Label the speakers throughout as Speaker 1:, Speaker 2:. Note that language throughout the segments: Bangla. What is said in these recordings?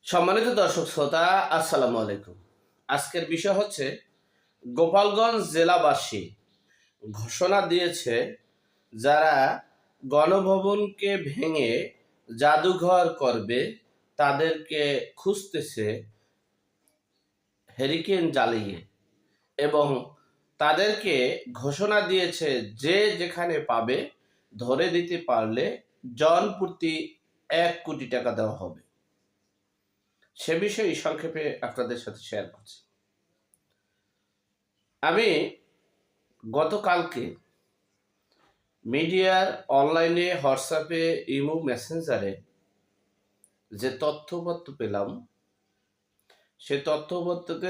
Speaker 1: সম্মানিত দর্শক শ্রোতা, আসসালামু আলাইকুম। আজকের বিষয় হচ্ছে গোপালগঞ্জ জেলাবাসী ঘোষণা দিয়েছে যারা গণভবনকে ভেঙে জাদুঘর করবে তাদেরকে খুঁজতেছে হ্যারিকেন জ্বালিয়ে, এবং তাদেরকে ঘোষণা দিয়েছে যে যেখানে পাবে ধরে দিতে পারলে জন প্রতি 1 কোটি টাকা দেওয়া হবে। সে বিষয়ে সংক্ষেপে আপনাদের সাথে শেয়ার করছি। আমি গতকালকে মিডিয়ার অনলাইনে, হোয়াটসঅ্যাপে, ইমো, মেসেঞ্জারে যে তথ্যপত্র পেলাম, সে তথ্যপত্রতে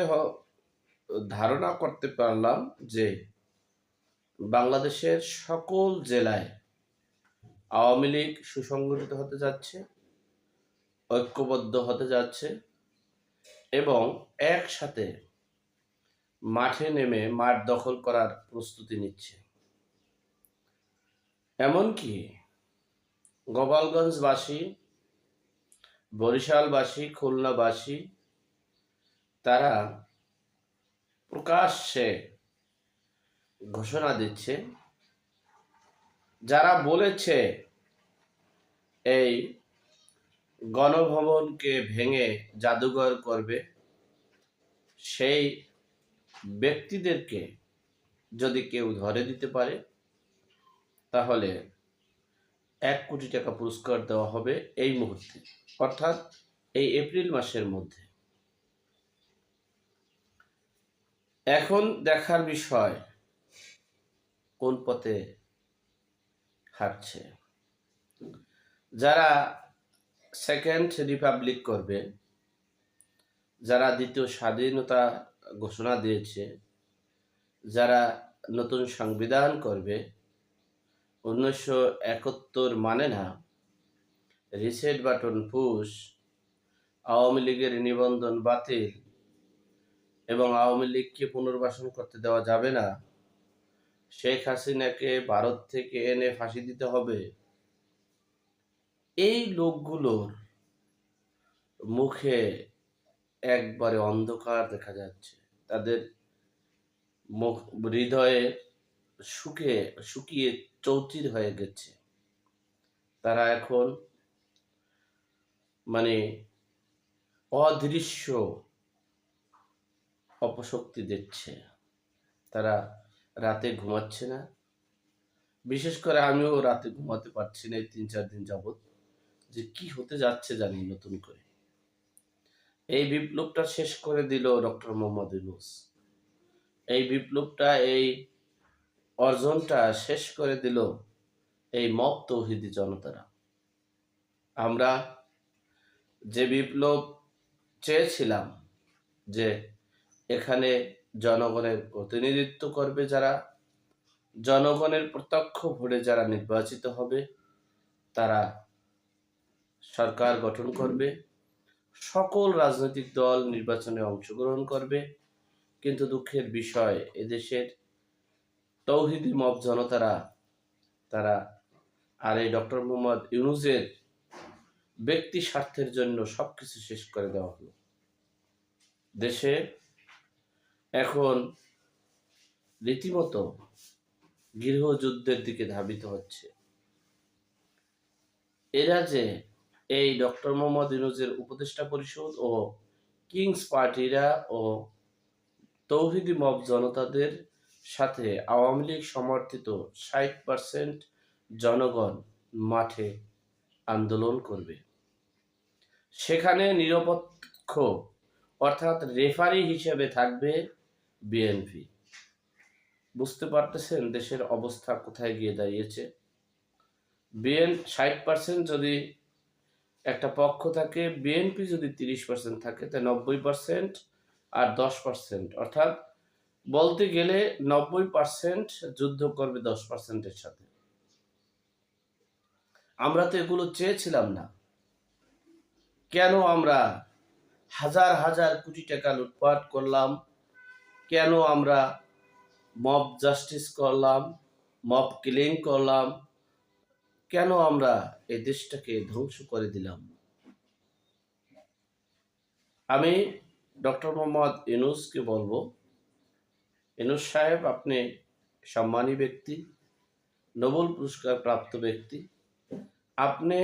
Speaker 1: ধারণা করতে পারলাম যে বাংলাদেশের সকল জেলায় আওয়ামী লীগ সুসংগঠিত হতে যাচ্ছে, ঐক্যবদ্ধ হতে যাচ্ছে এবং একসাথে মাঠে নেমে মাঠ দখল করার প্রস্তুতি নিচ্ছে। এমনকি গোপালগঞ্জবাসী, বরিশালবাসী, খুলনাবাসী তারা প্রকাশ্যে ঘোষণা দিচ্ছে, যারা বলেছে এই গণভবনকে ভেঙে জাদুঘর করবে, সেই ব্যক্তিদেরকে যদি কেউ ধরে দিতে পারে তাহলে 1 কোটি টাকা পুরস্কার দেওয়া হবে এই মুহূর্তে, অর্থাৎ এই এপ্রিল মাসের মধ্যে। এখন দেখার বিষয় কোন পথে হাঁটছে। যারা সেকেন্ড রিপাবলিক করবে, যারা দ্বিতীয় স্বাধীনতা ঘোষণা দিয়েছে, যারা নতুন সংবিধান করবে, 1971 মানে না, রিসেট বাটন পুশ, আওয়ামী লীগের নিবন্ধন বাতিল এবং আওয়ামী লীগকে পুনর্বাসন করতে দেওয়া যাবে না, শেখ হাসিনাকে ভারত থেকে এনে ফাঁসি দিতে হবে, এই লোকগুলোর মুখে একবারে অন্ধকার দেখা যাচ্ছে। তাদের মুখ, হৃদয়ে শুকিয়ে চৌচির হয়ে গেছে। তারা এখন অদৃশ্য অপশক্তি দিচ্ছে। তারা রাতে ঘুমাচ্ছে না। বিশেষ করে আমিও রাতে ঘুমাতে পারছি না এই 3-4 দিন যাবৎ, যে কি হতে যাচ্ছে জানি নতুন করে। এই বিপ্লবটা শেষ করে দিল ডক্টর মোহাম্মদ ইউনূস। এই বিপ্লবটা, এই অর্জনটা শেষ করে দিল এই মব তৌহিদি জনতারা। আমরা যে বিপ্লব চেয়েছিলাম, যে এখানে জনগণের প্রতিনিধিত্ব করবে যারা, জনগণের প্রত্যক্ষ ভোটে যারা নির্বাচিত হবে, তারা সরকার গঠন করবে, সকল রাজনৈতিক দল নির্বাচনে অংশগ্রহণ করবে, কিন্তু দুঃখের বিষয় এদেশের তৌহিদি মব জনতারা তারা আর এই ডক্টর মোহাম্মদ ইউনূসের ব্যক্তি স্বার্থের জন্য সবকিছু শেষ করে দেওয়া হলো। দেশে এখন রীতিমতো গৃহযুদ্ধের দিকে ধাবিত হচ্ছে। এরা যে এই ডক্টর মোহাম্মদ ইউনূসের উপদেষ্টা পরিষদ ও কিংস পার্টিরা ও তৌহিদি মব জনতাদের সাথে আওয়ামী লীগ সমর্থিত 60% জনগণ মাঠে আন্দোলন করবে। সেখানে নিরপেক্ষ অর্থাৎ রেফারি হিসেবে থাকবে বিএনপি। বুঝতে পারতেছেন দেশের অবস্থা কোথায় গিয়ে দাঁড়িয়েছে। 60% যদি একটা পক্ষ থাকে, বিএনপি যদি 30% থাকে, তা 90% আর 10%, অর্থাৎ বলতে গেলে 90% যুদ্ধ করবে 10%-এর সাথে। আমরা তো এগুলো চেয়েছিলাম না। কেন আমরা হাজার হাজার কোটি টাকা লুটপাট করলাম? কেন আমরা মব জাস্টিস করলাম, মব কিলিং করলাম? কেন আমরা এই দেশটাকে ধ্বংস করে দিলাম? আমি ডক্টর মোহাম্মদ ইউনূসকে বলবো, ইউনূস সাহেব আপনি সম্মানী ব্যক্তি, নোবেল পুরস্কার প্রাপ্ত ব্যক্তি। আপনি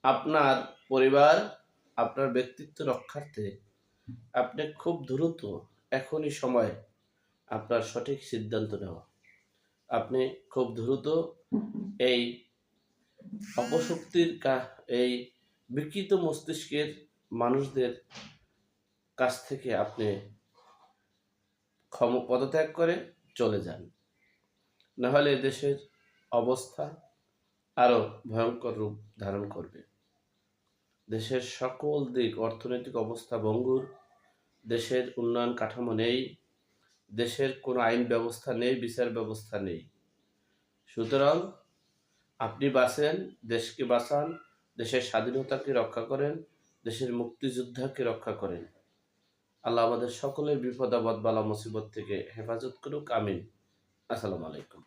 Speaker 1: আপনার পরিবার, আপনার ব্যক্তিত্ব রক্ষার্থে আপনি খুব দ্রুত এখনই সময় আপনার সঠিক সিদ্ধান্ত নেওয়া। আপনি খুব দ্রুত এই অপশক্তির এই বিকৃত মস্তিষ্কের মানুষদের কাছ থেকে আপনি পদত্যাগ করে চলে যান, নাহলে দেশের অবস্থা আরো ভয়ঙ্কর রূপ ধারণ করবে। দেশের সকল দিক, অর্থনৈতিক অবস্থা ভঙ্গুর, দেশের উন্নয়ন কাঠামো নেই, দেশের কোনো আইন ব্যবস্থা নেই, বিচার ব্যবস্থা নেই। সুতরাং আপনি বাঁচেন, দেশকে বাঁচান, দেশের স্বাধীনতাকে রক্ষা করেন, দেশের মুক্তিযোদ্ধাকে রক্ষা করেন। আল্লাহ আমাদের সকলের বিপদ আপদ বালা মুসিবত থেকে হেফাজত করুক, আমিন। আসসালামু আলাইকুম।